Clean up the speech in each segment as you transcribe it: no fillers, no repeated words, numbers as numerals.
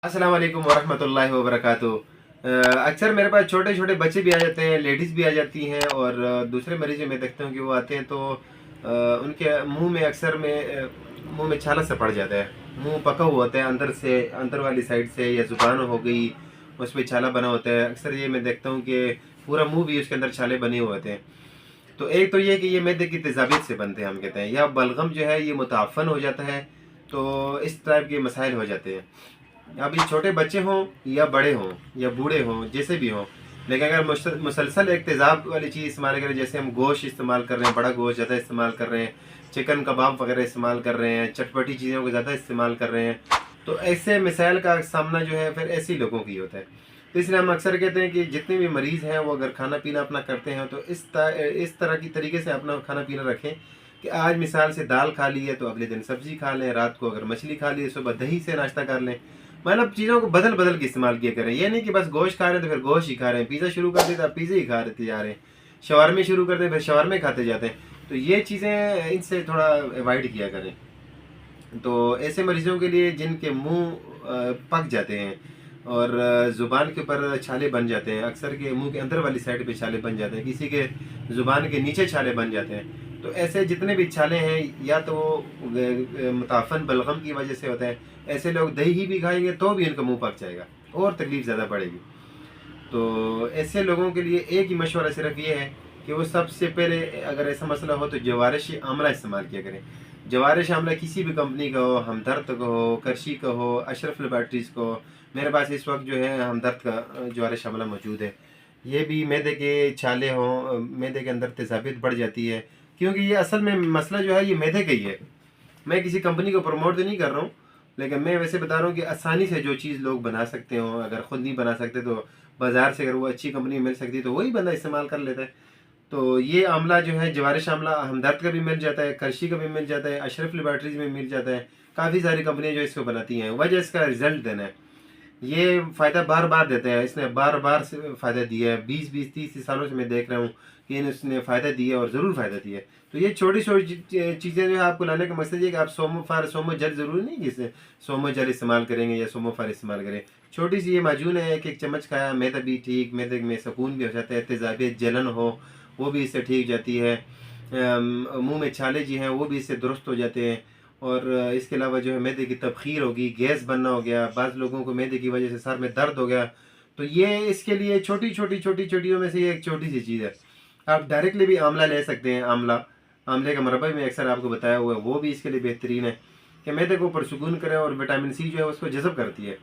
अस्सलाम वालेकुम वरहमतुल्लाहि वबरकातुहू। अक्सर मेरे पास छोटे छोटे बच्चे भी आ जाते हैं, लेडीज़ भी आ जाती हैं और दूसरे मरीज़ मैं देखता हूँ कि वो आते हैं तो उनके मुंह में अक्सर मुंह में छाला सा पड़ जाता है। मुंह पका हुआ होता है अंदर से, अंदर वाली साइड से, या ज़ुबान हो गई उस पर छाला बना होता है। अक्सर ये मैं देखता हूँ कि पूरा मुंह भी उसके अंदर छाले बने हुए होते हैं। तो एक तो ये कि ये मैदे की तेज़ाबियत से बनते हैं, हम कहते हैं, या बलगम जो है ये मुताफ़न हो जाता है। तो इस टाइप के मसाइल हो जाते हैं। अब ये छोटे बच्चे हों या बड़े हों या बूढ़े हों, जैसे भी हों, लेकिन अगर मुसलसल एक तेज़ाब वाली चीज़ इस्तेमाल करें, जैसे हम गोश्त इस्तेमाल कर रहे हैं, बड़ा गोश्त ज़्यादा इस्तेमाल कर रहे हैं, चिकन कबाब वगैरह इस्तेमाल कर रहे हैं, चटपटी चीज़ों को ज़्यादा इस्तेमाल कर रहे हैं, तो ऐसे मिसाइल का सामना जो है फिर ऐसे लोगों की होता है। तो इसलिए हम अक्सर कहते हैं कि जितने भी मरीज़ हैं वो अगर खाना पीना अपना करते हैं तो इस तरह की तरीके से अपना खाना पीना रखें कि आज मिसाल से दाल खा ली है तो अगले दिन सब्ज़ी खा लें, रात को अगर मछली खा ली है सुबह दही से नाश्ता कर लें। मतलब चीज़ों को बदल बदल के इस्तेमाल किया करें। ये नहीं कि बस गोश्त खा रहे हैं तो फिर गोश्त ही खा रहे हैं, पिज़्ज़ा शुरू कर दिया तो पिज़्ज़ा ही खा रहे जा रहे हैं, शवारमे शुरू कर दे फिर शवारमे खाते जाते हैं। तो ये चीज़ें इनसे थोड़ा अवॉइड किया करें। तो ऐसे मरीज़ों के लिए जिनके मुंह पक जाते हैं और ज़ुबान के ऊपर छाले बन जाते हैं, अक्सर के मुंह के अंदर वाली साइड पे छाले बन जाते हैं, किसी के ज़ुबान के नीचे छाले बन जाते हैं, तो ऐसे जितने भी छाले हैं या तो मुताफ़न बलगम की वजह से होता है। ऐसे लोग दही भी खाएंगे तो भी उनका मुंह पक जाएगा और तकलीफ़ ज़्यादा बढ़ेगी। तो ऐसे लोगों के लिए एक ही मशवरा सिर्फ ये है कि वो सबसे पहले अगर ऐसा मसला हो तो जवारिश आमला इस्तेमाल किया करें। जवारिश आमला किसी भी कंपनी का हो, हमदर्द का हो, करशी का हो, अशरफ लेबॉरेटरीज़ का हो। मेरे पास इस वक्त जो है हमदर्द का जवारिश आमला मौजूद है। ये भी मैदे के छाले हों, मैदे के अंदर तेज़ाबियत बढ़ जाती है, क्योंकि ये असल में मसला जो है ये मैदे का ही है। मैं किसी कंपनी को प्रमोट तो नहीं कर रहा हूँ, लेकिन मैं वैसे बता रहा हूँ कि आसानी से जो चीज़ लोग बना सकते हो, अगर ख़ुद नहीं बना सकते तो बाज़ार से अगर वो अच्छी कंपनी मिल सकती है तो वही बंदा इस्तेमाल कर लेता है। तो ये आमला जो है जवारिश आमला हमदर्द का भी मिल जाता है, करशी का भी मिल जाता है, अशरफ लेबॉरेटरीज़ में मिल जाता है। काफ़ी सारी कंपनियाँ जो इसको बनाती हैं, वजह इसका रिज़ल्ट देना है। ये फ़ायदा बार बार देता है, इसने बार बार से फ़ायदा दिया है। 20-20, 30 सालों से मैं देख रहा हूँ कि इसने फ़ायदा दिया और ज़रूर फ़ायदा दिया है। तो ये छोटी छोटी चीज़ें जो है आपको लाने का मकसद ये कि आप सोमो जल ज़रूरी नहीं कि सोमो जल इस्तेमाल करेंगे या सोमो फार इस्तेमाल करें। छोटी सी ये माजून है, एक चम्मच खाया, मैदा भी ठीक, मैदे में सुकून भी हो जाता है, तेज़ाबियत जलन हो वो भी इससे ठीक जाती है, मुंह में छाले जी हैं वो भी इससे दुरुस्त हो जाते हैं। और इसके अलावा जो है मैदे की तबखीर होगी, गैस बनना हो गया, बाज़ लोगों को मैदे की वजह से सर में दर्द हो गया, तो ये इसके लिए छोटी छोटियों में से ये एक छोटी सी चीज़ है। आप डायरेक्टली भी आंवला ले सकते हैं। आंवले का मरबा में अक्सर आपको बताया हुआ है, वो भी इसके लिए बेहतरीन है कि मैदे को पुरसुकून करे और विटामिन सी जो है उसको जज़ब करती है।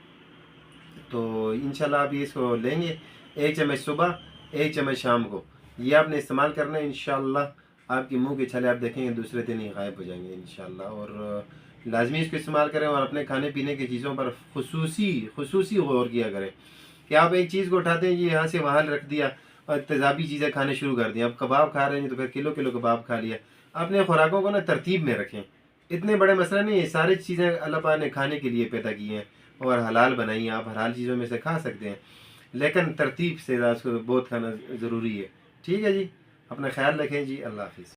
तो इंशाल्लाह आप ये इसको लेंगे, 1 चम्मच सुबह, 1 चम्मच शाम को, ये आपने इस्तेमाल करना है। इंशाल्लाह आपके मुंह के छाले आप देखेंगे दूसरे दिन ही गायब हो जाएंगे इंशाल्लाह। और लाजमी इसको इस्तेमाल करें और अपने खाने पीने की चीज़ों पर खुसूसी गौर किया करें कि आप एक चीज़ को उठाते हैं, ये यहाँ से वहाँ रख दिया और तेज़ाबी चीज़ें खाने शुरू कर दी। अब कबाब खा रहे हैं तो फिर किलो किलो कबाब खा लिया। अपने खुराकों को ना तरतीब में रखें। इतने बड़े मसला नहीं है, सारी चीज़ें अल्लाह पाक ने खाने के लिए पैदा की हैं और हलाल बनाई हैं, आप हलाल चीज़ों में से खा सकते हैं, लेकिन तरतीब से उसको बहुत खाना ज़रूरी है। ठीक है जी, अपना ख्याल रखें जी, अल्लाह हाफ़िज़।